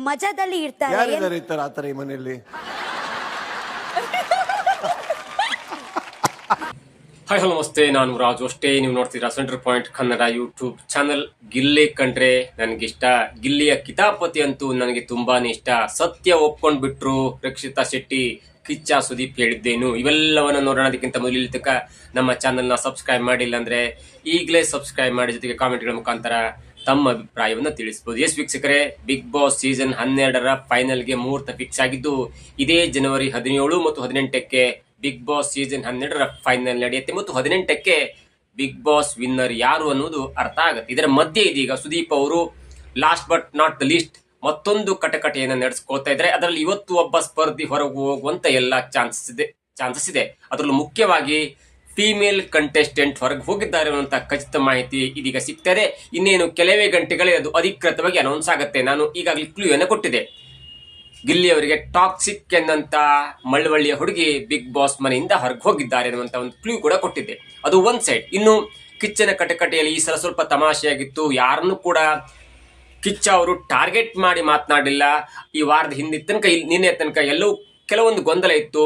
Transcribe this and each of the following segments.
ಮಜಾದಲ್ಲಿ ಇರ್ತಾರೆ. ಯಾರಿದ್ದಾರೆ ಈ ತರ ಆತರ ಈ ಮನೆಯಲ್ಲಿ? ಹಾಯ್ ಹಲೋ ನಮಸ್ತೆ, ನಾನು ರಾಜು. ಅಷ್ಟೇ ನೀವು ನೋಡ್ತೀರಾ centre point Kannada YouTube channel. Gilli ಕಂಡ್ರೆ ನನಗಿಷ್ಟ. ಗಿಲ್ಲಿಯ ಕಿತಾಪತಿ ಅಂತೂ ನನಗೆ ತುಂಬಾನೇ ಇಷ್ಟ. ಸತ್ಯ ಒಪ್ಕೊಂಡ್ಬಿಟ್ರು ರಕ್ಷಿತಾ ಶೆಟ್ಟಿ, ಕಿಚ್ಚ ಸುದೀಪ್ ಹೇಳಿದ್ದೇನು, ಇವೆಲ್ಲವನ್ನು ನೋಡೋಣ. ಅದಕ್ಕಿಂತ ಮೊದಲು ಇಲ್ಲಿ ತನಕ ನಮ್ಮ ಚಾನಲ್ನ ಸಬ್ಸ್ಕ್ರೈಬ್ ಮಾಡಿಲ್ಲ ಅಂದ್ರೆ ಈಗಲೇ ಸಬ್ಸ್ಕ್ರೈಬ್ ಮಾಡಿ, ಜೊತೆಗೆ ಕಾಮೆಂಟ್ಗಳ ಮುಖಾಂತರ ತಮ್ಮ ಅಭಿಪ್ರಾಯವನ್ನು ತಿಳಿಸಬಹುದು. ಎಸ್ ವೀಕ್ಷಕರೇ, ಬಿಗ್ ಬಾಸ್ ಸೀಸನ್ 12ರ ಫೈನಲ್ಗೆ ಮುಹೂರ್ತ ಫಿಕ್ಸ್ ಆಗಿದ್ದು ಇದೇ ಜನವರಿ 17 ಮತ್ತು 18ಕ್ಕೆ ಬಿಗ್ ಬಾಸ್ ಸೀಸನ್ 12ರ ಫೈನಲ್ ನಡೆಯುತ್ತೆ ಮತ್ತು 18ಕ್ಕೆ ಬಿಗ್ ಬಾಸ್ ವಿನ್ನರ್ ಯಾರು ಅನ್ನೋದು ಅರ್ಥ ಆಗುತ್ತೆ. ಇದರ ಮಧ್ಯೆ ಇದೀಗ ಸುದೀಪ್ ಅವರು last but not the least ಮತ್ತೊಂದು ಕಟಕಟೆಯನ್ನು ನಡೆಸ್ಕೊಳ್ತಾ ಇದ್ದಾರೆ. ಅದರಲ್ಲಿ ಇವತ್ತು ಒಬ್ಬ ಸ್ಪರ್ಧಿ ಹೊರಗೆ ಹೋಗುವಂತ ಎಲ್ಲ ಚಾನ್ಸಸ್ ಇದೆ. ಅದರಲ್ಲೂ ಮುಖ್ಯವಾಗಿ ಫೀಮೇಲ್ ಕಂಟೆಸ್ಟೆಂಟ್ ಹೊರಗೆ ಹೋಗಿದ್ದಾರೆ ಅನ್ನುವಂತ ಖಚಿತ ಮಾಹಿತಿ ಇದೀಗ ಸಿಗ್ತಾರೆ. ಇನ್ನೇನು ಕೆಲವೇ ಗಂಟೆಗಳೇ ಅದು ಅಧಿಕೃತವಾಗಿ ಅನೌನ್ಸ್ ಆಗುತ್ತೆ. ನಾನು ಈಗಾಗಲೇ ಕ್ಲೂಯನ್ನು ಕೊಟ್ಟಿದ್ದೆ. ಗಿಲ್ಲಿ ಅವರಿಗೆ ಟಾಕ್ಸಿಕ್ ಎನ್ನಂತ ಮಳ್ಳವಳ್ಳಿಯ ಹುಡುಗಿ ಬಿಗ್ ಬಾಸ್ ಮನೆಯಿಂದ ಹೊರಗೆ ಹೋಗಿದ್ದಾರೆ ಅನ್ನುವಂತ ಒಂದು ಕ್ಲೂ ಕೂಡ ಕೊಟ್ಟಿದ್ದೆ. ಅದು ಒಂದ್ ಸೈಡ್. ಇನ್ನು ಕಿಚ್ಚನ ಕಟಕಟೆಯಲ್ಲಿ ಈ ಸಲ ಸ್ವಲ್ಪ ತಮಾಷೆಯಾಗಿತ್ತು. ಯಾರನ್ನು ಕೂಡ ಕಿಚ್ಚ ಅವರು ಟಾರ್ಗೆಟ್ ಮಾಡಿ ಮಾತನಾಡಿಲ್ಲ. ಈ ವಾರದ ನಿನ್ನೆ ತನಕ ಎಲ್ಲವೂ ಕೆಲವೊಂದು ಗೊಂದಲ ಇತ್ತು.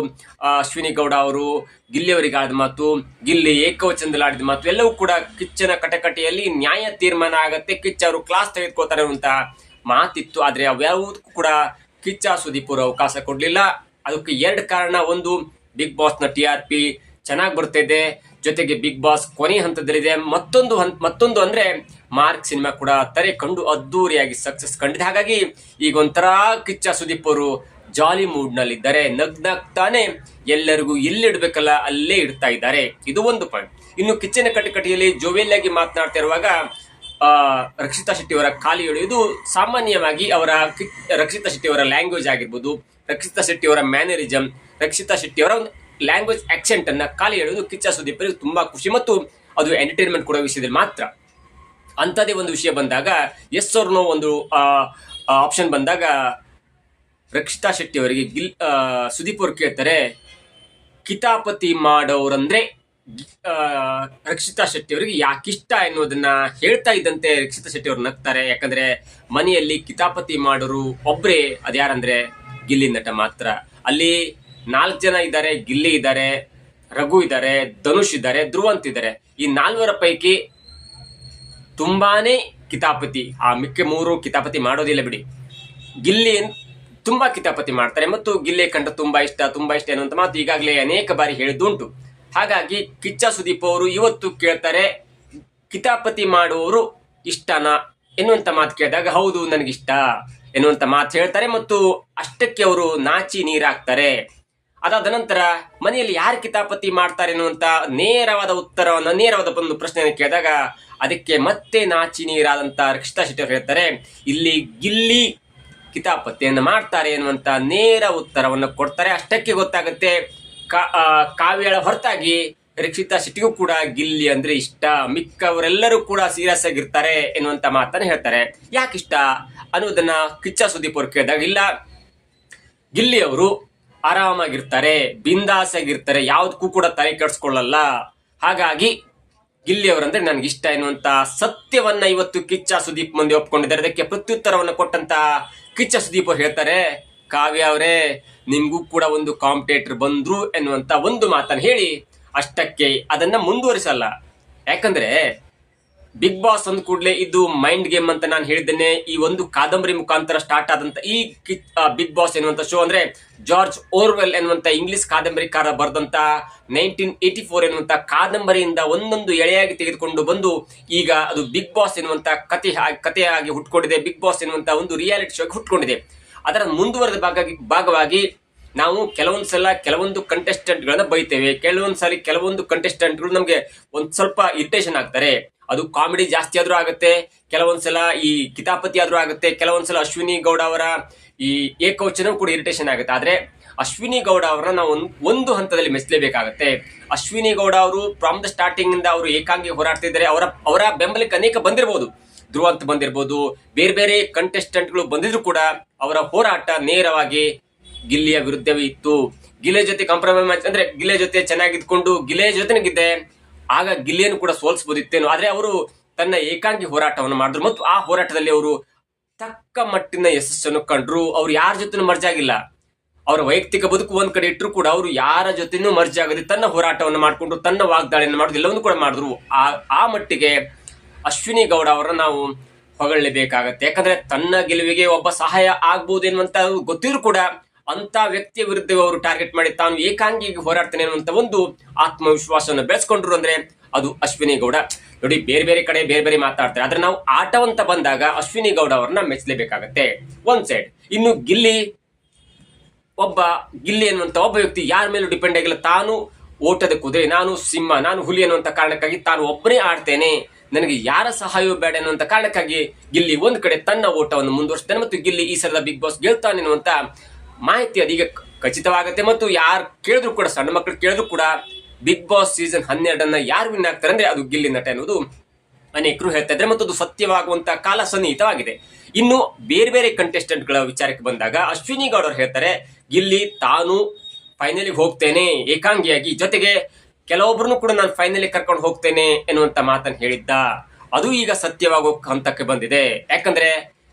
ಅಶ್ವಿನಿ ಗೌಡ ಅವರು ಗಿಲ್ಲಿ ಅವರಿಗೆ ಆಡಿದ ಮಾತು, ಗಿಲ್ಲಿ ಏಕವಚನದಲ್ಲಿ ಆಡಿದ ಮಾತು ಎಲ್ಲವೂ ಕೂಡ ಕಿಚ್ಚನ ಕಟಕಟೆಯಲ್ಲಿ ನ್ಯಾಯ ತೀರ್ಮಾನ ಆಗತ್ತೆ, ಕಿಚ್ಚ ಅವರು ಕ್ಲಾಸ್ ತೆಗೆದುಕೋತಾರೆ ಅನ್ನುವಂತ ಮಾತಿತ್ತು. ಆದ್ರೆ ಅವ್ಯಾವುದಕ್ಕೂ ಕೂಡ ಕಿಚ್ಚ ಸುದೀಪ್ ಅವರು ಅವಕಾಶ ಕೊಡ್ಲಿಲ್ಲ. ಅದಕ್ಕೆ ಎರಡು ಕಾರಣ. ಒಂದು, ಬಿಗ್ ಬಾಸ್ ನ TRP ಚೆನ್ನಾಗಿ ಬರ್ತಾ ಇದೆ, ಜೊತೆಗೆ ಬಿಗ್ ಬಾಸ್ ಕೊನೆ ಹಂತದಲ್ಲಿದೆ. ಮತ್ತೊಂದು ಅಂದ್ರೆ ಮಾರ್ಕ್ ಸಿನಿಮಾ ಕೂಡ ತರೆ ಕಂಡು ಅದ್ದೂರಿಯಾಗಿ ಸಕ್ಸಸ್ ಕಂಡಿದೆ. ಹಾಗಾಗಿ ಈಗ ಒಂಥರ ಕಿಚ್ಚ ಸುದೀಪ್ ಅವರು ಜಾಲಿ ಮೂಡ್ ನಲ್ಲಿ ಇದ್ದಾರೆ. ನಗ್ನಾಗ್ತಾನೆ ಎಲ್ಲರಿಗೂ ಎಲ್ಲಿಡ್ಬೇಕಲ್ಲ ಅಲ್ಲೇ ಇಡ್ತಾ ಇದ್ದಾರೆ. ಇದು ಒಂದು ಪಾಯಿಂಟ್. ಇನ್ನು ಕಿಚ್ಚನ ಕಟಕಟೆಯಲ್ಲಿ ಜೋವೆಲ್ಲಾಗಿ ಮಾತನಾಡ್ತಾ ಇರುವಾಗ ರಕ್ಷಿತಾ ಶೆಟ್ಟಿ ಅವರ ಖಾಲಿ ಎಳೆಯುವುದು ಸಾಮಾನ್ಯವಾಗಿ ರಕ್ಷಿತಾ ಶೆಟ್ಟಿ ಅವರ ಲ್ಯಾಂಗ್ವೇಜ್ ಆಗಿರ್ಬೋದು, ರಕ್ಷಿತಾ ಶೆಟ್ಟಿ ಅವರ ಮ್ಯಾನರಿಸಮ್, ರಕ್ಷಿತಾ ಶೆಟ್ಟಿ ಅವರ ಒಂದು ಲ್ಯಾಂಗ್ವೇಜ್ ಆಕ್ಸೆಂಟ್ ಅನ್ನ ಖಾಲಿ ಎಳೆಯುವುದು ಕಿಚ್ಚ ಸುದೀಪ್ ಅವರಿಗೆ ತುಂಬಾ ಖುಷಿ ಮತ್ತು ಅದು ಎಂಟರ್ಟೈನ್ಮೆಂಟ್ ಕೊಡೋ ವಿಷಯದಲ್ಲಿ ಮಾತ್ರ. ಅಂಥದೇ ಒಂದು ವಿಷಯ ಬಂದಾಗ, ಎಸ್ ಆರ್ ನೋ ಒಂದು ಆಪ್ಷನ್ ಬಂದಾಗ ರಕ್ಷಿತಾ ಶೆಟ್ಟಿ ಅವರಿಗೆ ಸುದೀಪ್ ಅವರು ಕೇಳ್ತಾರೆ, ಕಿತಾಪತಿ ಮಾಡೋರಂದ್ರೆ ರಕ್ಷಿತಾ ಶೆಟ್ಟಿ ಅವರಿಗೆ ಯಾಕಿಷ್ಟ ಎನ್ನುವುದನ್ನ ಹೇಳ್ತಾ ಇದ್ದಂತೆ ರಕ್ಷಿತಾ ಶೆಟ್ಟಿ ಅವರು ನಗ್ತಾರೆ. ಯಾಕಂದ್ರೆ ಮನೆಯಲ್ಲಿ ಕಿತಾಪತಿ ಮಾಡೋರು ಒಬ್ರೇ, ಅದ್ಯಾರಂದ್ರೆ ಗಿಲ್ಲಿ ನಟ ಮಾತ್ರ. ಅಲ್ಲಿ 4 ಜನ ಇದ್ದಾರೆ. ಗಿಲ್ಲಿ ಇದ್ದಾರೆ, ರಘು ಇದ್ದಾರೆ, ಧನುಷ್ ಇದ್ದಾರೆ, ಧ್ರುವಂತ್ ಇದ್ದಾರೆ. ಈ 4 ಪೈಕಿ ತುಂಬಾನೇ ಕಿತಾಪತಿ, ಆ ಮಿಕ್ಕ 3 ಕಿತಾಪತಿ ಮಾಡೋದಿಲ್ಲ ಬಿಡಿ. ಗಿಲ್ಲಿ ತುಂಬಾ ಕಿತಾಪತಿ ಮಾಡ್ತಾರೆ ಮತ್ತು ಗಿಲ್ಲಿ ಕಂಡ ತುಂಬಾ ಇಷ್ಟ ಎನ್ನುವಂತ ಮಾತು ಈಗಾಗಲೇ ಅನೇಕ ಬಾರಿ ಹೇಳಿದ್ದುಂಟು. ಹಾಗಾಗಿ ಕಿಚ್ಚ ಸುದೀಪ್ ಅವರು ಇವತ್ತು ಕೇಳ್ತಾರೆ, ಕಿತಾಪತಿ ಮಾಡುವವರು ಇಷ್ಟನಾ ಎನ್ನುವಂತ ಮಾತು ಕೇಳಿದಾಗ ಹೌದು ನನಗಿಷ್ಟ ಎನ್ನುವಂತ ಮಾತು ಹೇಳ್ತಾರೆ ಮತ್ತು ಅಷ್ಟಕ್ಕೆ ಅವರು ನಾಚಿ ನೀರಾಗ್ತಾರೆ. ಅದಾದ ನಂತರ ಮನೆಯಲ್ಲಿ ಯಾರು ಕಿತಾಪತಿ ಮಾಡ್ತಾರೆ ಎನ್ನುವಂತ ನೇರವಾದ ಒಂದು ಪ್ರಶ್ನೆಯನ್ನು ಕೇಳಿದಾಗ ಅದಕ್ಕೆ ಮತ್ತೆ ನಾಚಿ ನೀರಾದಂತ ರಕ್ಷಿತಾ ಶೆಟ್ಟಿ ಅವರು ಹೇಳ್ತಾರೆ, ಇಲ್ಲಿ ಗಿಲ್ಲಿ ಕಿತಾಪತಿಯನ್ನು ಮಾಡ್ತಾರೆ ಎನ್ನುವಂತ ನೇರ ಉತ್ತರವನ್ನು ಕೊಡ್ತಾರೆ. ಅಷ್ಟಕ್ಕೆ ಗೊತ್ತಾಗುತ್ತೆ ಕಾವ್ಯಳ ಹೊರತಾಗಿ ರಕ್ಷಿತಾ ಶೆಟ್ಟಿಗೂ ಕೂಡ ಗಿಲ್ಲಿ ಅಂದ್ರೆ ಇಷ್ಟ, ಮಿಕ್ಕವರೆಲ್ಲರೂ ಕೂಡ ಸೀರಿಯಸ್ ಆಗಿರ್ತಾರೆ ಎನ್ನುವಂತ ಮಾತನ್ನ ಹೇಳ್ತಾರೆ. ಯಾಕಿಷ್ಟ ಅನ್ನೋದನ್ನ ಕಿಚ್ಚ ಸುದೀಪ್ ಅವರು ಕೇಳಿದಾಗ, ಇಲ್ಲ ಗಿಲ್ಲಿ ಅವರು ಆರಾಮಾಗಿರ್ತಾರೆ, ಬಿಂದಾಸ್ ಆಗಿರ್ತಾರೆ, ಯಾವ್ದಕ್ಕೂ ಕೂಡ ತಲೆ ಕೆಡಿಸ್ಕೊಳ್ಳಲ್ಲ, ಹಾಗಾಗಿ ಗಿಲ್ಲಿ ಅವರಂದ್ರೆ ನನ್ಗೆ ಇಷ್ಟ ಎನ್ನುವಂತ ಸತ್ಯವನ್ನ ಇವತ್ತು ಕಿಚ್ಚ ಸುದೀಪ್ ಮುಂದೆ ಒಪ್ಕೊಂಡಿದ್ದಾರೆ. ಅದಕ್ಕೆ ಪ್ರತ್ಯುತ್ತರವನ್ನು ಕೊಟ್ಟಂತ ಕಿಚ್ಚ ಸುದೀಪ್ ಅವರು ಹೇಳ್ತಾರೆ, ಕಾವ್ಯ ಅವರೇ ನಿಮ್ಗೂ ಕೂಡ ಒಂದು ಕಾಂಪಿಟೇಟರ್ ಬಂದ್ರು ಎನ್ನುವಂತ ಒಂದು ಮಾತನ್ನು ಹೇಳಿ ಅಷ್ಟಕ್ಕೆ ಅದನ್ನ ಮುಂದುವರಿಸಲ್ಲ. ಯಾಕಂದ್ರೆ ಬಿಗ್ ಬಾಸ್ ಅಂದ ಕೂಡಲೇ ಇದು ಮೈಂಡ್ ಗೇಮ್ ಅಂತ ನಾನು ಹೇಳಿದ್ದೇನೆ. ಈ ಒಂದು ಕಾದಂಬರಿ ಮುಖಾಂತರ ಸ್ಟಾರ್ಟ್ ಆದಂತ ಈ ಬಿಗ್ ಬಾಸ್ ಎನ್ನುವಂತ ಶೋ ಅಂದ್ರೆ ಜಾರ್ಜ್ ಓರ್ವೆಲ್ ಎನ್ನುವಂತ ಇಂಗ್ಲಿಷ್ ಕಾದಂಬರಿಕಾರ ಬರೆದಂತ 1984 ಎನ್ನುವಂತ ಕಾದಂಬರಿಯಿಂದ ಒಂದೊಂದು ಎಳೆಯಾಗಿ ತೆಗೆದುಕೊಂಡು ಬಂದು ಈಗ ಅದು ಬಿಗ್ ಬಾಸ್ ಎನ್ನುವಂತ ಕಥೆಯಾಗಿ ಹುಟ್ಕೊಂಡಿದೆ. ಬಿಗ್ ಬಾಸ್ ಎನ್ನುವಂತ ಒಂದು ರಿಯಾಲಿಟಿ ಶೋ ಹುಟ್ಕೊಂಡಿದೆ. ಅದರ ಮುಂದುವರೆದ ಭಾಗವಾಗಿ ನಾವು ಕೆಲವೊಂದು ಕಂಟೆಸ್ಟೆಂಟ್ ಗಳನ್ನ ಬೈತೇವೆ, ಕೆಲವೊಂದು ಕಂಟೆಸ್ಟೆಂಟ್ಗಳು ನಮ್ಗೆ ಒಂದ್ ಸ್ವಲ್ಪ ಇರಿಟೇಷನ್ ಆಗ್ತಾರೆ. ಅದು ಕಾಮಿಡಿ ಜಾಸ್ತಿ ಆದ್ರೂ ಆಗುತ್ತೆ, ಕೆಲವೊಂದ್ಸಲ ಈ ಕಿತಾಪತಿ ಆದ್ರೂ ಆಗುತ್ತೆ, ಕೆಲವೊಂದ್ಸಲ ಅಶ್ವಿನಿ ಗೌಡ ಅವರ ಈ ಏಕವಚನ ಕೂಡ ಇರಿಟೇಷನ್ ಆಗುತ್ತೆ. ಆದ್ರೆ ಅಶ್ವಿನಿ ಗೌಡ ಅವರನ್ನ ನಾವು ಒಂದು ಹಂತದಲ್ಲಿ ಮೆಚ್ಚಲೇಬೇಕಾಗತ್ತೆ. ಅಶ್ವಿನಿ ಗೌಡ ಅವರು ಫ್ರಮ್ ದ ಸ್ಟಾರ್ಟಿಂಗ್ ಇಂದ ಅವರು ಏಕಾಂಗಿ ಹೋರಾಡ್ತಿದ್ದಾರೆ. ಅವರ ಬೆಂಬಲಕ್ಕೆ ಅನೇಕ ಬಂದಿರಬಹುದು, ಧ್ರುವಂತ್ ಬಂದಿರಬಹುದು, ಬೇರೆ ಬೇರೆ ಕಂಟೆಸ್ಟೆಂಟ್ಗಳು ಬಂದಿದ್ರು ಕೂಡ ಅವರ ಹೋರಾಟ ನೇರವಾಗಿ ಗಿಲ್ಲಿಯ ವಿರುದ್ಧವೇ ಇತ್ತು. ಗಿಲೆ ಜೊತೆ ಕಾಂಪ್ರಮೈಸ್ ಅಂದ್ರೆ ಗಿಲೆ ಜೊತೆ ಚೆನ್ನಾಗಿದ್ಕೊಂಡು ಗಿಲೆ ಜೊತೆಗಿದ್ದೆ, ಆಗ ಗಿಲ್ಲಿಯನ್ನು ಕೂಡ ಸೋಲಿಸಬಹುದಿತ್ತೇನು. ಆದ್ರೆ ಅವರು ತನ್ನ ಏಕಾಂಗಿ ಹೋರಾಟವನ್ನು ಮಾಡಿದ್ರು ಮತ್ತು ಆ ಹೋರಾಟದಲ್ಲಿ ಅವರು ತಕ್ಕ ಮಟ್ಟಿನ ಯಶಸ್ಸನ್ನು ಕಂಡ್ರು. ಅವ್ರು ಯಾರ ಜೊತೆನೂ ಮರ್ಜ್ ಆಗಿಲ್ಲ. ಅವರ ವೈಯಕ್ತಿಕ ಬದುಕು ಒಂದ್ ಕಡೆ ಇಟ್ಟರು ಕೂಡ ಅವರು ಯಾರ ಜೊತೆನೂ ಮರ್ಜ್ ಆಗದೆ ತನ್ನ ಹೋರಾಟವನ್ನು ಮಾಡಿಕೊಂಡು ತನ್ನ ವಾಗ್ದಾಳಿಯನ್ನು ಮಾಡೋದು ಎಲ್ಲವನ್ನೂ ಕೂಡ ಮಾಡಿದ್ರು. ಆ ಮಟ್ಟಿಗೆ ಅಶ್ವಿನಿ ಗೌಡ ಅವರನ್ನ ನಾವು ಹೊಗಳಲೇಬೇಕಾಗತ್ತೆ. ಯಾಕಂದ್ರೆ ತನ್ನ ಗೆಲುವಿಗೆ ಒಬ್ಬ ಸಹಾಯ ಆಗ್ಬಹುದು ಎನ್ನುವಂತ ಗೊತ್ತಿದ್ರು ಕೂಡ ಅಂತ ವ್ಯಕ್ತಿಯ ವಿರುದ್ಧ ಅವರು ಟಾರ್ಗೆಟ್ ಮಾಡಿ ತಾನು ಏಕಾಂಗಿಯಾಗಿ ಹೋರಾಡ್ತೇನೆ ಅನ್ನುವಂತ ಒಂದು ಆತ್ಮವಿಶ್ವಾಸವನ್ನು ಬೆಳೆಸ್ಕೊಂಡ್ರು ಅಂದ್ರೆ ಅದು ಅಶ್ವಿನಿ ಗೌಡ. ನೋಡಿ, ಬೇರೆ ಬೇರೆ ಕಡೆ ಬೇರೆ ಬೇರೆ ಮಾತಾಡ್ತಾರೆ, ಆದ್ರೆ ನಾವು ಆಟವಂತ ಬಂದಾಗ ಅಶ್ವಿನಿ ಗೌಡ ಅವರನ್ನ ಮೆಚ್ಚಲೇಬೇಕಾಗತ್ತೆ ಒಂದ್ ಸೈಡ್. ಇನ್ನು ಗಿಲ್ಲಿ ಎನ್ನುವಂತ ಒಬ್ಬ ವ್ಯಕ್ತಿ ಯಾರ ಮೇಲೂ ಡಿಪೆಂಡ್ ಆಗಿಲ್ಲ. ತಾನು ಓಟದ ಕುದುರೆ, ನಾನು ಸಿಂಹ, ನಾನು ಹುಲಿ ಅನ್ನುವಂತ ಕಾರಣಕ್ಕಾಗಿ ತಾನು ಒಬ್ಬನೇ ಆಡ್ತೇನೆ, ನನಗೆ ಯಾರ ಸಹಾಯವೂ ಬೇಡ ಅನ್ನುವಂತ ಕಾರಣಕ್ಕಾಗಿ ಗಿಲ್ಲಿ ಒಂದ್ ಕಡೆ ತನ್ನ ಓಟವನ್ನು ಮುಂದುವರಿಸ್ತಾನೆ ಮತ್ತು ಗಿಲ್ಲಿ ಈ ಸಲದ ಬಿಗ್ ಬಾಸ್ ಗೆಲ್ತಾನೆ ಎನ್ನುವಂತ ಮಾಹಿತಿ ಅದೀಗ ಖಚಿತವಾಗುತ್ತೆ. ಮತ್ತು ಯಾರು ಕೇಳಿದ್ರು ಕೂಡ, ಸಣ್ಣ ಮಕ್ಕಳು ಕೇಳಿದ್ರು ಕೂಡ ಬಿಗ್ ಬಾಸ್ ಸೀಸನ್ 12 ಯಾರು ವಿನ್ ಆಗ್ತಾರೆ ಅಂದ್ರೆ ಅದು ಗಿಲ್ಲಿ ನಟ ಎನ್ನುವುದು ಅನೇಕರು ಹೇಳ್ತಾ ಇದ್ದಾರೆ ಮತ್ತು ಅದು ಸತ್ಯವಾಗುವಂತ ಕಾಲ ಸನ್ನಿಹಿತವಾಗಿದೆ. ಇನ್ನು ಬೇರೆ ಬೇರೆ ಕಂಟೆಸ್ಟೆಂಟ್ ಗಳ ವಿಚಾರಕ್ಕೆ ಬಂದಾಗ ಅಶ್ವಿನಿ ಗೌಡ ಅವರು ಹೇಳ್ತಾರೆ, ಗಿಲ್ಲಿ ತಾನು ಫೈನಲಿಗೆ ಹೋಗ್ತೇನೆ ಏಕಾಂಗಿಯಾಗಿ, ಜೊತೆಗೆ ಕೆಲವೊಬ್ಬರನ್ನು ಕೂಡ ನಾನು ಫೈನಲಿ ಕರ್ಕೊಂಡು ಹೋಗ್ತೇನೆ ಎನ್ನುವಂತ ಮಾತನ್ನು ಹೇಳಿದ್ದ. ಅದು ಈಗ ಸತ್ಯವಾಗೋ ಹಂತಕ್ಕೆ ಬಂದಿದೆ. ಯಾಕಂದ್ರೆ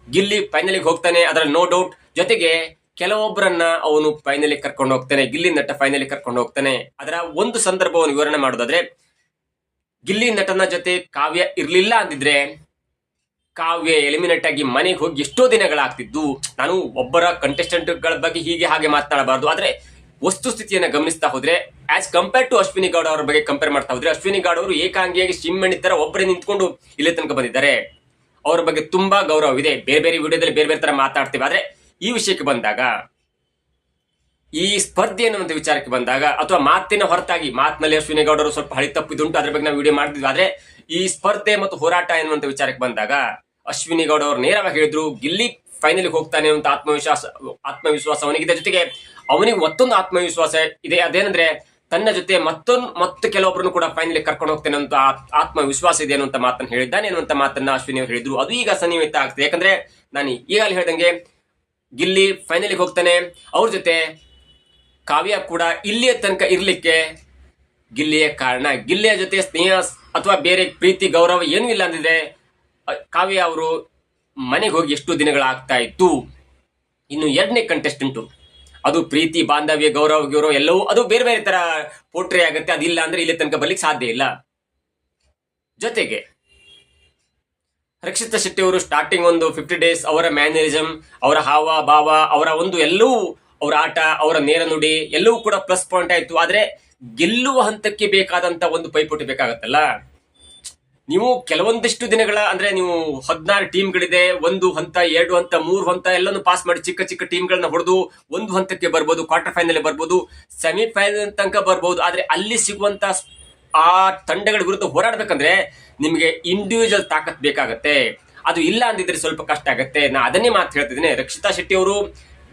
ಗಿಲ್ಲಿ ಫೈನಲಿಗೆ ಹೋಗ್ತಾನೆ, ಅದರಲ್ಲಿ ನೋ ಡೌಟ್. ಜೊತೆಗೆ ಕೆಲವೊಬ್ಬರನ್ನ ಅವನು ಫೈನಲಿ ಕರ್ಕೊಂಡು ಹೋಗ್ತಾನೆ, ಗಿಲ್ಲಿ ನಟ ಫೈನಲಿ ಕರ್ಕೊಂಡು ಹೋಗ್ತಾನೆ. ಅದರ ಒಂದು ಸಂದರ್ಭವನ್ನು ವಿವರಣೆ ಮಾಡೋದಾದ್ರೆ, ಗಿಲ್ಲಿ ನಟನ ಜೊತೆ ಕಾವ್ಯ ಇರ್ಲಿಲ್ಲ ಅಂದಿದ್ರೆ ಕಾವ್ಯ ಎಲಿಮಿನೇಟ್ ಆಗಿ ಮನೆಗೆ ಹೋಗಿ ಎಷ್ಟೋ ದಿನಗಳಾಗ್ತಿದ್ದು. ನಾನು ಒಬ್ಬರ ಕಂಟೆಸ್ಟೆಂಟ್ ಗಳ ಬಗ್ಗೆ ಹೀಗೆ ಹಾಗೆ ಮಾತನಾಡಬಾರ್ದು, ಆದ್ರೆ ವಸ್ತುಸ್ಥಿತಿಯನ್ನ ಗಮನಿಸ್ತಾ ಹೋದ್ರೆ as compare to Ashwini Gowda ಅವರ ಬಗ್ಗೆ ಕಂಪೇರ್ ಮಾಡ್ತಾ ಹೋದ್ರೆ ಅಶ್ವಿನಿ ಗೌಡ ಅವರು ಏಕಾಂಗಿಯಾಗಿ ಸಿಂಹಣ್ಣಿ ತರ ಒಬ್ಬರೇ ನಿಂತ್ಕೊಂಡು ಇಲ್ಲೇ ತನಕ ಬಂದಿದ್ದಾರೆ. ಅವರ ಬಗ್ಗೆ ತುಂಬಾ ಗೌರವವಿದೆ. ಬೇರೆ ಬೇರೆ ವಿಡಿಯೋದಲ್ಲಿ ಬೇರೆ ಬೇರೆ ತರ ಮಾತಾಡ್ತೇವೆ. ಆದ್ರೆ ಈ ವಿಷಯಕ್ಕೆ ಬಂದಾಗ, ಈ ಸ್ಪರ್ಧೆ ಅನ್ನುವಂಥ ವಿಚಾರಕ್ಕೆ ಬಂದಾಗ, ಅಥವಾ ಮಾತಿನ ಹೊರತಾಗಿ, ಮಾತಿನಲ್ಲಿ ಅಶ್ವಿನಿ ಗೌಡರು ಸ್ವಲ್ಪ ಹಳಿ ತಪ್ಪಿದುಂಟು, ಅದ್ರ ಬಗ್ಗೆ ನಾವು ವಿಡಿಯೋ ಮಾಡಿದ್ವಿ. ಆದ್ರೆ ಈ ಸ್ಪರ್ಧೆ ಮತ್ತು ಹೋರಾಟ ಎನ್ನುವಂಥ ವಿಚಾರಕ್ಕೆ ಬಂದಾಗ ಅಶ್ವಿನಿ ಗೌಡ ಅವರು ನೇರವಾಗಿ ಹೇಳಿದ್ರು, ಗಿಲ್ಲಿ ಫೈನಲ್ ಹೋಗ್ತಾನೆ ಅಂತ ಆತ್ಮವಿಶ್ವಾಸ ಅವನಿಗಿದೆ. ಜೊತೆಗೆ ಅವನಿಗೆ ಮತ್ತೊಂದು ಆತ್ಮವಿಶ್ವಾಸ ಇದೆ, ಅದೇನಂದ್ರೆ ತನ್ನ ಜೊತೆ ಮತ್ತೆ ಕೆಲವೊಬ್ಬರನ್ನು ಕೂಡ ಫೈನಲ್ ಕರ್ಕೊಂಡು ಹೋಗ್ತೇನೆ ಅಂತ ಆತ್ಮವಿಶ್ವಾಸ ಇದೆ ಅನ್ನುವಂತ ಮಾತನ್ನು ಹೇಳಿದ್ದಾನೆ ಅನ್ನುವಂತ ಮಾತನ್ನ ಅಶ್ವಿನಿ ಅವರು ಹೇಳಿದ್ರು. ಅದು ಈಗ ಸನ್ನಿಹಿತ ಆಗ್ತದೆ. ಯಾಕಂದ್ರೆ ನಾನು ಈಗಾಗಲೇ ಹೇಳ್ದಂಗೆ ಗಿಲ್ಲಿ ಫೈನಲಿಗೆ ಹೋಗ್ತಾನೆ, ಅವ್ರ ಜೊತೆ ಕಾವ್ಯ ಕೂಡ ಇಲ್ಲಿಯ ತನಕ ಇರ್ಲಿಕ್ಕೆ ಗಿಲ್ಲಿಯ ಕಾರಣ. ಗಿಲ್ಲಿಯ ಜೊತೆ ಸ್ನೇಹ ಅಥವಾ ಬೇರೆ ಪ್ರೀತಿ ಗೌರವ ಏನೂ ಇಲ್ಲ ಅಂದಿದ್ರೆ ಕಾವ್ಯ ಅವರು ಮನೆಗೆ ಹೋಗಿ ಎಷ್ಟು ದಿನಗಳಾಗ್ತಾ ಇತ್ತು. ಇನ್ನು ಎರಡನೇ ಕಂಟೆಸ್ಟೆಂಟು, ಅದು ಪ್ರೀತಿ ಬಾಂಧವ್ಯ ಗೌರವ ಎಲ್ಲವೂ ಅದು ಬೇರೆ ಬೇರೆ ತರ ಪೋಟ್ರೆ ಆಗುತ್ತೆ. ಅದಿಲ್ಲ ಅಂದ್ರೆ ಇಲ್ಲಿ ತನಕ ಬರ್ಲಿಕ್ಕೆ ಸಾಧ್ಯ ಇಲ್ಲ. ಜೊತೆಗೆ ರಕ್ಷಿತಾ ಶೆಟ್ಟಿ ಅವರು ಸ್ಟಾರ್ಟಿಂಗ್ ಒಂದು 50 ಡೇಸ್ ಅವರ ಮ್ಯಾನರಿಸಮ್, ಅವರ ಹಾವ ಭಾವ, ಅವರ ಒಂದು ಎಲ್ಲವೂ, ಅವರ ಆಟ, ಅವರ ನೇರ ನುಡಿ ಎಲ್ಲವೂ ಕೂಡ ಪ್ಲಸ್ ಪಾಯಿಂಟ್ ಆಯ್ತು. ಆದ್ರೆ ಗೆಲ್ಲುವ ಹಂತಕ್ಕೆ ಬೇಕಾದಂತ ಒಂದು ಪೈಪೋಟಿ ಬೇಕಾಗತ್ತಲ್ಲ. ನೀವು ಕೆಲವೊಂದಿಷ್ಟು ದಿನಗಳ ಅಂದ್ರೆ ನೀವು 16 ಟೀಮ್ಗಳಿದೆ, 1 ಹಂತ 2 ಹಂತ 3 ಹಂತ ಎಲ್ಲಾನು ಪಾಸ್ ಮಾಡಿ ಚಿಕ್ಕ ಚಿಕ್ಕ ಟೀಮ್ಗಳನ್ನ ಹೊಡೆದು ಒಂದು ಹಂತಕ್ಕೆ ಬರ್ಬೋದು, ಕ್ವಾರ್ಟರ್ ಫೈನಲ್ ಬರ್ಬೋದು, ಸೆಮಿಫೈನಲ್ ತನಕ ಬರ್ಬೋದು. ಆದ್ರೆ ಅಲ್ಲಿ ಸಿಗುವಂತ ಆ ತಂಡಗಳ ವಿರುದ್ಧ ಹೋರಾಡ್ಬೇಕಂದ್ರೆ ನಿಮ್ಗೆ ಇಂಡಿವಿಜುವಲ್ ತಾಕತ್ ಬೇಕಾಗತ್ತೆ. ಅದು ಇಲ್ಲ ಅಂದಿದ್ರೆ ಸ್ವಲ್ಪ ಕಷ್ಟ ಆಗತ್ತೆ. ನಾ ಅದನ್ನೇ ಮಾತು ಹೇಳ್ತಿದ್ದೀನಿ. ರಕ್ಷಿತಾ ಶೆಟ್ಟಿ ಅವರು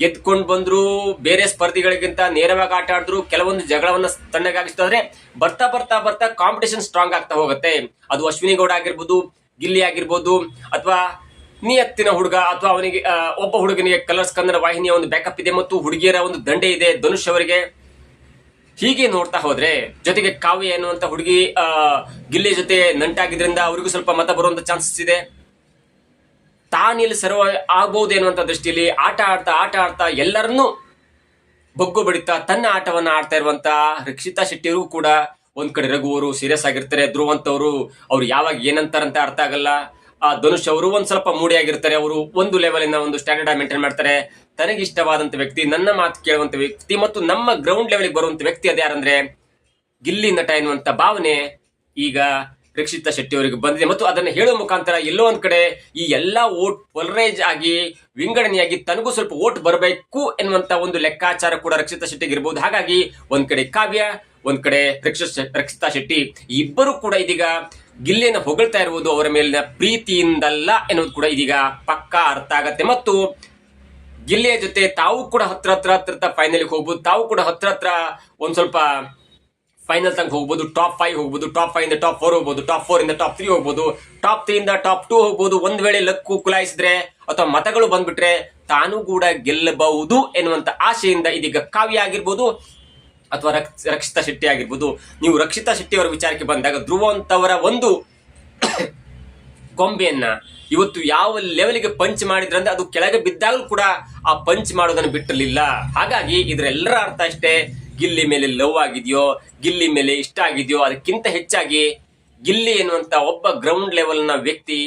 ಗೆದ್ಕೊಂಡು ಬಂದ್ರು, ಬೇರೆ ಸ್ಪರ್ಧಿಗಳಿಗಿಂತ ನೇರವಾಗಿ ಆಟ ಆಡಿದ್ರು, ಕೆಲವೊಂದು ಜಗಳವನ್ನ ತಣ್ಣಗಾಗಿಸ್ತಾರೆ. ಬರ್ತಾ ಬರ್ತಾ ಬರ್ತಾ ಕಾಂಪಿಟೇಷನ್ ಸ್ಟ್ರಾಂಗ್ ಆಗ್ತಾ ಹೋಗುತ್ತೆ. ಅದು ಅಶ್ವಿನಿ ಗೌಡ ಆಗಿರ್ಬೋದು, ಗಿಲ್ಲಿ ಆಗಿರ್ಬೋದು, ಅಥವಾ ನಿಯತ್ತಿನ ಹುಡುಗ, ಅಥವಾ ಅವನಿಗೆ ಒಬ್ಬ ಹುಡುಗನಿಗೆ ಕಲರ್ಸ್ ಕನ್ನಡ ವಾಹಿನಿಯ ಒಂದು ಬ್ಯಾಕಪ್ ಇದೆ ಮತ್ತು ಹುಡುಗಿಯರ ಒಂದು ದಂಡೆ ಇದೆ ಧನುಷ್ ಅವರಿಗೆ. ಹೀಗೆ ನೋಡ್ತಾ ಹೋದ್ರೆ, ಜೊತೆಗೆ ಕಾವ್ಯ ಎನ್ನುವಂತ ಹುಡುಗಿ ಗಿಲ್ಲಿ ಜೊತೆ ನಂಟಾಗಿದ್ರಿಂದ ಅವರಿಗೂ ಸ್ವಲ್ಪ ಮತ ಬರುವಂತ ಚಾನ್ಸಸ್ ಇದೆ. ತಾನಿಲ್ಲಿ ಸರ್ವ ಆಗ್ಬಹುದು ಎನ್ನುವಂತ ದೃಷ್ಟಿಯಲ್ಲಿ ಆಟ ಆಡ್ತಾ ಎಲ್ಲರನ್ನೂ ಬಗ್ಗು ಬಡಿತಾ ತನ್ನ ಆಟವನ್ನ ಆಡ್ತಾ ಇರುವಂತ ರಕ್ಷಿತಾ ಶೆಟ್ಟಿಯವರು ಕೂಡ ಒಂದ್ ಕಡೆ ರಘುವರು ಸೀರಿಯಸ್ ಆಗಿರ್ತಾರೆ, ಧ್ರುವಂತವರು ಅವ್ರು ಯಾವಾಗ ಏನಂತಾರಂತ ಅರ್ಥ ಆಗಲ್ಲ. ಧನುಷ್ ಅವರು ಒಂದ್ ಸ್ವಲ್ಪ ಮೂಡಿ ಆಗಿರ್ತಾರೆ. ಅವರು ಒಂದು ಲೆವೆಲ್ ಒಂದು ಸ್ಟ್ಯಾಂಡರ್ಡ್ ಮೇಂಟೈನ್ ಮಾಡ್ತಾರೆ. ತನಗಿಷ್ಟವಾದಂತ ವ್ಯಕ್ತಿ, ನನ್ನ ಮಾತು ಕೇಳುವಂತ ವ್ಯಕ್ತಿ ಮತ್ತು ನಮ್ಮ ಗ್ರೌಂಡ್ ಲೆವೆಲ್ಗೆ ಬರುವಂತ ವ್ಯಕ್ತಿ ಅದ ಯಾರಂದ್ರೆ ಗಿಲ್ಲಿ ನಟ ಎನ್ನುವಂತ ಭಾವನೆ ಈಗ ರಕ್ಷಿತಾ ಶೆಟ್ಟಿ ಅವರಿಗೆ ಬಂದಿದೆ. ಮತ್ತು ಅದನ್ನ ಹೇಳುವ ಮುಖಾಂತರ ಎಲ್ಲೋ ಒಂದ್ ಕಡೆ ಈ ಎಲ್ಲಾ ಓಟ್ ಪೊಲರೈಸ್ ಆಗಿ ವಿಂಗಡಣೆಯಾಗಿ ತನಗೂ ಸ್ವಲ್ಪ ಓಟ್ ಬರಬೇಕು ಎನ್ನುವಂತ ಒಂದು ಲೆಕ್ಕಾಚಾರ ಕೂಡ ರಕ್ಷಿತಾ ಶೆಟ್ಟಿಗೆ ಇರಬಹುದು. ಹಾಗಾಗಿ ಒಂದ್ ಕಡೆ ಕಾವ್ಯ, ಒಂದ್ ಕಡೆ ರಕ್ಷಿತಾ ಶೆಟ್ಟಿ ಇಬ್ಬರು ಕೂಡ ಇದೀಗ ಗಿಲ್ಲಿಯನ್ನು ಹೊಗಳ್ತಾ ಇರುವುದು ಅವರ ಮೇಲಿನ ಪ್ರೀತಿಯಿಂದಲ್ಲ ಎನ್ನುವುದು ಕೂಡ ಇದೀಗ ಪಕ್ಕಾ ಅರ್ಥ ಆಗತ್ತೆ. ಮತ್ತು ಗಿಲ್ಲಿಯ ಜೊತೆ ತಾವು ಕೂಡ ಹತ್ರ ಫೈನಲ್ ಹೋಗ್ಬೋದು, ತಾವು ಕೂಡ ಹತ್ರ ಒಂದ್ ಸ್ವಲ್ಪ ಫೈನಲ್ ತನಕ ಹೋಗ್ಬೋದು, ಟಾಪ್ 5 ಹೋಗ್ಬೋದು, ಟಾಪ್ 5 ಇಂದ ಟಾಪ್ 4 ಹೋಗ್ಬೋದು, ಟಾಪ್ 4 ಇಂದ ಟಾಪ್ 3 ಹೋಗ್ಬೋದು, ಟಾಪ್ 3 ಇಂದ ಟಾಪ್ 2 ಹೋಗ್ಬೋದು. ಒಂದ್ ವೇಳೆ ಲಕ್ಕು ಕುಲಾಯಿಸಿದ್ರೆ ಅಥವಾ ಮತಗಳು ಬಂದ್ಬಿಟ್ರೆ ತಾನು ಕೂಡ ಗೆಲ್ಲಬಹುದು ಎನ್ನುವಂತ ಆಶೆಯಿಂದ ಇದೀಗ ಕಾವ್ಯ ಆಗಿರ್ಬೋದು ಅಥವಾ ರಕ್ಷಿತಾ ಶೆಟ್ಟಿ ಆಗಿರ್ಬೋದು. ನೀವು ರಕ್ಷಿತಾ ಶೆಟ್ಟಿ ಅವರ ವಿಚಾರಕ್ಕೆ ಬಂದಾಗ ಧ್ರುವ ಅಂತವರ ಒಂದು ಗೊಂಬೆಯನ್ನ ಇವತ್ತು ಯಾವ ಲೆವೆಲ್ಗೆ ಪಂಚ್ ಮಾಡಿದ್ರಂದ್ರೆ ಅದು ಕೆಳಗೆ ಬಿದ್ದಾಗಲೂ ಕೂಡ ಆ ಪಂಚ್ ಮಾಡೋದನ್ನು ಬಿಟ್ಟಿರಲಿಲ್ಲ. ಹಾಗಾಗಿ ಇದರೆಲ್ಲರ ಅರ್ಥ ಅಷ್ಟೇ, ಗಿಲ್ಲಿ ಮೇಲೆ ಲವ್ ಆಗಿದೆಯೋ, ಗಿಲ್ಲಿ ಮೇಲೆ ಇಷ್ಟ ಆಗಿದೆಯೋ, ಅದಕ್ಕಿಂತ ಹೆಚ್ಚಾಗಿ ಗಿಲ್ಲಿ ಎನ್ನುವಂತ ಒಬ್ಬ ಗ್ರೌಂಡ್ ಲೆವೆಲ್ ನ ವ್ಯಕ್ತಿ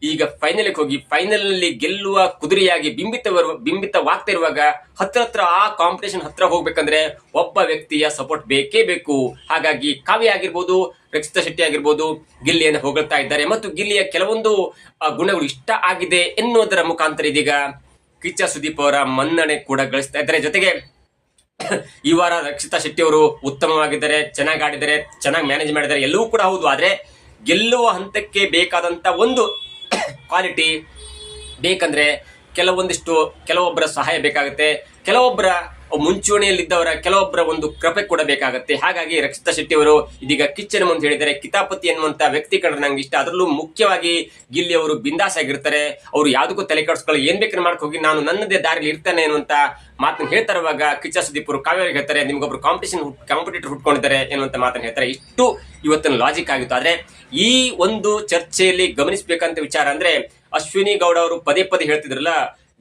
ಈಗ ಫೈನಲ್ ಹೋಗಿ ಫೈನಲ್ ನಲ್ಲಿ ಗೆಲ್ಲುವ ಕುದುರೆಯಾಗಿ ಬಿಂಬಿತವಾಗ್ತಿರುವಾಗ ಹತ್ರ ಆ ಕಾಂಪಿಟೇಷನ್ ಹತ್ರ ಹೋಗ್ಬೇಕಂದ್ರೆ ಒಬ್ಬ ವ್ಯಕ್ತಿಯ ಸಪೋರ್ಟ್ ಬೇಕೇ ಬೇಕು. ಹಾಗಾಗಿ ಕಾವ್ಯ ಆಗಿರ್ಬೋದು, ರಕ್ಷಿತಾ ಶೆಟ್ಟಿ ಆಗಿರ್ಬೋದು ಗಿಲ್ಲಿಯನ್ನು ಹೊಗಳ್ತಾ ಇದ್ದಾರೆ ಮತ್ತು ಗಿಲ್ಲಿಯ ಕೆಲವೊಂದು ಗುಣಗಳು ಇಷ್ಟ ಆಗಿದೆ ಎನ್ನುವುದರ ಮುಖಾಂತರ ಇದೀಗ ಕಿಚ್ಚ ಸುದೀಪ್ ಅವರ ಮನ್ನಣೆ ಕೂಡ ಗಳಿಸ್ತಾ ಇದ್ದಾರೆ. ಜೊತೆಗೆ ಈ ವಾರ ರಕ್ಷಿತಾ ಶೆಟ್ಟಿ ಅವರು ಉತ್ತಮವಾಗಿದ್ದಾರೆ, ಚೆನ್ನಾಗಿ ಆಡಿದ್ದಾರೆ, ಚೆನ್ನಾಗಿ ಮ್ಯಾನೇಜ್ ಮಾಡಿದ್ದಾರೆ, ಎಲ್ಲವೂ ಕೂಡ ಹೌದು. ಆದ್ರೆ ಗೆಲ್ಲುವ ಹಂತಕ್ಕೆ ಬೇಕಾದಂತ ಒಂದು ಕ್ವಾಲಿಟಿ ಬೇಕಂದ್ರೆ ಕೆಲವೊಬ್ಬರ ಸಹಾಯ ಬೇಕಾಗುತ್ತೆ, ಕೆಲವೊಬ್ಬರ ಮುಂಚೂಣಿಯಲ್ಲಿದ್ದವರ ಕೆಲವೊಬ್ಬರ ಒಂದು ಕೃಪೆ ಕೂಡ ಬೇಕಾಗುತ್ತೆ. ಹಾಗಾಗಿ ರಕ್ಷಿತಾ ಶೆಟ್ಟಿ ಅವರು ಇದೀಗ ಕಿಚ್ಚನ ಮುಂದೆ ಹೇಳಿದ್ದಾರೆ, ಕಿತಾಪತಿ ಎನ್ನುವಂತ ವ್ಯಕ್ತಿ ಕಂಡ್ರೆ ನಂಗೆ ಇಷ್ಟ, ಅದರಲ್ಲೂ ಮುಖ್ಯವಾಗಿ ಗಿಲ್ಲಿ ಅವರು ಬಿಂದಾಸ್ ಆಗಿರ್ತಾರೆ, ಅವರು ಯಾವುದಕ್ಕೂ ತಲೆ ಕೆಡಿಸ್ಕೊಳ್ಳಿ, ಏನ್ ಬೇಕಾದ್ರೆ ಮಾಡಕ್ ಹೋಗಿ ನಾನು ನನ್ನದೇ ದಾರಿಲಿ ಇರ್ತೇನೆ ಅನ್ನುವಂತ ಮಾತನ್ನ ಹೇಳ್ತಾರುವಾಗ ಕಿಚ್ಚ ಸುದೀಪ್ ಅವರು ಕಾವ್ಯರಿಗೆ ಹೇಳ್ತಾರೆ, ನಿಮ್ಗೊಬ್ರು ಕಾಂಪಿಟೇಟರ್ ಹುಟ್ಕೊಂಡಿದ್ದಾರೆ ಎನ್ನುವಂತ ಮಾತನ್ನ ಹೇಳ್ತಾರೆ. ಇಷ್ಟು ಇವತ್ತಿನ ಲಾಜಿಕ್ ಆಗಿತ್ತು. ಆದ್ರೆ ಈ ಒಂದು ಚರ್ಚೆಯಲ್ಲಿ ಗಮನಿಸಬೇಕಂತ ವಿಚಾರ ಅಂದ್ರೆ, ಅಶ್ವಿನಿ ಗೌಡ ಅವರು ಪದೇ ಹೇಳ್ತಿದ್ರಲ್ಲ,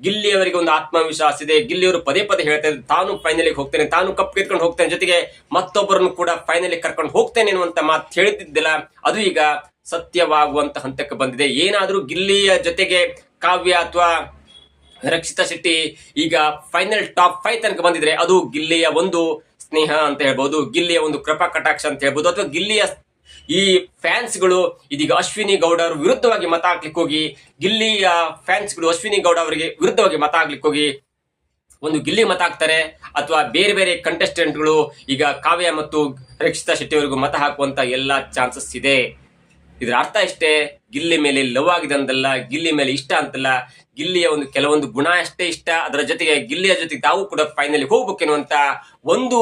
ಗಿಲ್ಲಿ ಅವರಿಗೆ ಒಂದು ಆತ್ಮವಿಶ್ವಾಸ ಇದೆ, ಗಿಲ್ಲಿ ಅವರು ಪದೇ ಹೇಳ್ತಾ ಇದ್ದಾರೆ ತಾನು ಫೈನಲಿಗೆ ಹೋಗ್ತೇನೆ, ತಾನು ಕಪ್ ಗೆದ್ಕೊಂಡು ಹೋಗ್ತೇನೆ, ಜೊತೆಗೆ ಮತ್ತೊಬ್ಬರನ್ನು ಕೂಡ ಫೈನಲಿಗೆ ಕರ್ಕೊಂಡು ಹೋಗ್ತೇನೆ ಅನ್ನುವಂತ ಮಾತು ಹೇಳ್ತಿದ್ದಿಲ್ಲ, ಅದು ಈಗ ಸತ್ಯವಾಗುವಂತ ಹಂತಕ್ಕೆ ಬಂದಿದೆ. ಏನಾದ್ರೂ ಗಿಲ್ಲಿಯ ಜೊತೆಗೆ ಕಾವ್ಯ ಅಥವಾ ರಕ್ಷಿತಾ ಶೆಟ್ಟಿ ಈಗ ಫೈನಲ್ ಟಾಪ್ 5 ತನಕ ಬಂದಿದ್ರೆ ಅದು ಗಿಲ್ಲಿಯ ಒಂದು ಸ್ನೇಹ ಅಂತ ಹೇಳ್ಬೋದು, ಗಿಲ್ಲಿಯ ಒಂದು ಕೃಪಾ ಕಟಾಕ್ಷ ಅಂತ ಹೇಳ್ಬೋದು, ಅಥವಾ ಗಿಲ್ಲಿಯ ಈ ಫ್ಯಾನ್ಸ್ಗಳು ಇದೀಗ ಅಶ್ವಿನಿ ಗೌಡ ಅವರು ವಿರುದ್ಧವಾಗಿ ಮತ ಹಾಕ್ಲಿಕ್ಕೆ ಹೋಗಿ, ಗಿಲ್ಲಿಯ ಫ್ಯಾನ್ಸ್ಗಳು ಅಶ್ವಿನಿ ಗೌಡ ಅವರಿಗೆ ವಿರುದ್ಧವಾಗಿ ಮತ ಹಾಕ್ಲಿಕ್ಕೆ ಹೋಗಿ ಒಂದು ಗಿಲ್ಲಿ ಮತ ಹಾಕ್ತಾರೆ, ಅಥವಾ ಬೇರೆ ಕಂಟೆಸ್ಟೆಂಟ್ಗಳು ಈಗ ಕಾವ್ಯ ಮತ್ತು ರಕ್ಷಿತಾ ಶೆಟ್ಟಿ ಅವರಿಗೂ ಮತ ಹಾಕುವಂತ ಎಲ್ಲಾ ಚಾನ್ಸಸ್ ಇದೆ. ಇದರ ಅರ್ಥ ಇಷ್ಟೇ, ಗಿಲ್ಲಿ ಮೇಲೆ ಲವ್ ಆಗಿದೆ ಅಂತಲ್ಲ, ಗಿಲ್ಲಿ ಮೇಲೆ ಇಷ್ಟ ಅಂತಲ್ಲ, ಗಿಲ್ಲಿಯ ಒಂದು ಕೆಲವೊಂದು ಗುಣ ಅಷ್ಟೇ ಇಷ್ಟ, ಅದರ ಜೊತೆಗೆ ಗಿಲ್ಲಿಯ ಜೊತೆಗೆ ತಾವು ಕೂಡ ಫೈನಲ್ ಹೋಗ್ಬೇಕೆನ್ನುವಂತ ಒಂದು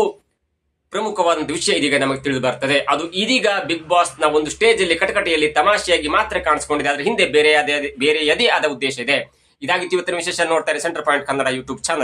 ಪ್ರಮುಖವಾದಂತ ವಿಷಯ ಇದೀಗ ನಮಗೆ ತಿಳಿದು ಬರ್ತದೆ. ಅದು ಇದೀಗ ಬಿಗ್ ಬಾಸ್ ನ ಒಂದು ಸ್ಟೇಜ್ ಅಲ್ಲಿ ಕಟಕಟಿಯಲ್ಲಿ ತಮಾಷೆಯಾಗಿ ಮಾತ್ರ ಕಾಣಿಸ್ಕೊಂಡಿದೆ, ಅದ್ರ ಹಿಂದೆ ಬೇರೆಯದೇ ಆದ ಉದ್ದೇಶ ಇದೆ. ಇದಾಗಿತ್ತು ಇವತ್ತಿನ ವಿಶೇಷ. ನೋಡ್ತಾರೆ centre point Kannada YouTube channel.